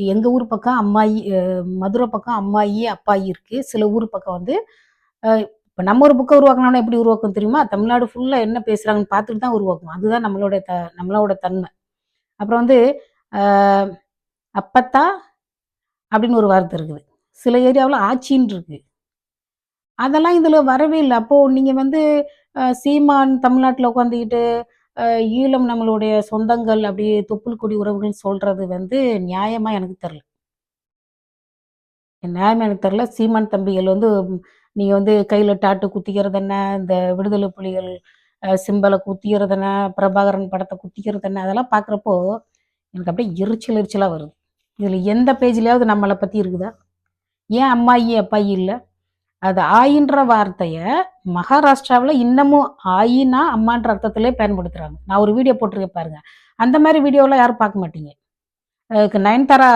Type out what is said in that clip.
எங்க ஊர் பக்கம் அம்மாயி, மதுரை பக்கம் அம்மாயி, அப்பாயி இருக்கு. சில ஊர் பக்கம் வந்து இப்ப நம்ம ஒரு புக்க உருவாக்கணும்னா எப்படி உருவாக்கும் தெரியுமா? தமிழ்நாடு ஃபுல்லா என்ன பேசுறாங்கன்னு பார்த்துட்டு தான் உருவாக்கும். அதுதான் நம்மளோட தன்மை. அப்புறம் வந்து அ அப்பத்தா அப்படின்னு ஒரு வார்த்தை இருக்குது. சில ஏரியாவுல ஆச்சின்னு இருக்கு. அதெல்லாம் இதுல வரவே இல்ல. அப்போ நீங்க வந்து சீமான் தமிழ்நாட்டுல உட்காந்துக்கிட்டு, அ ஈழம் நம்மளுடைய சொந்தங்கள், அப்படி தொப்புள் கொடி உறவுகள்ன்னு சொல்றது வந்து நியாயமா எனக்கு தெரியல. நியாயமா எனக்கு தெரியல. சீமான் தம்பிகள் வந்து நீங்க வந்து கையில டாட்டூ குத்திக்கிறது என்ன, இந்த விடுதலை புலிகள் சிம்பல குத்திக்கிறது என்ன, பிரபாகரன் படத்த குத்திக்கிறது என்ன, அதெல்லாம் பார்க்குறப்போ எனக்கு அப்படியே எரிச்சலா வருது. இதுல எந்த பேஜ்லயாவது நம்மள பத்தி இருக்குதா? ஏன் அம்மாயி, அப்பாயி இல்ல? அது ஆயின்ற வார்த்தைய மகாராஷ்டிராவுல இன்னமும் ஆயின்னா அம்மான்ற அர்த்தத்திலே பயன்படுத்துறாங்க. நான் ஒரு வீடியோ போட்டிருக்கேன் பாருங்க. அந்த மாரி வீடியோலாம் யாரும் பார்க்க மாட்டீங்க. நயன்தாரா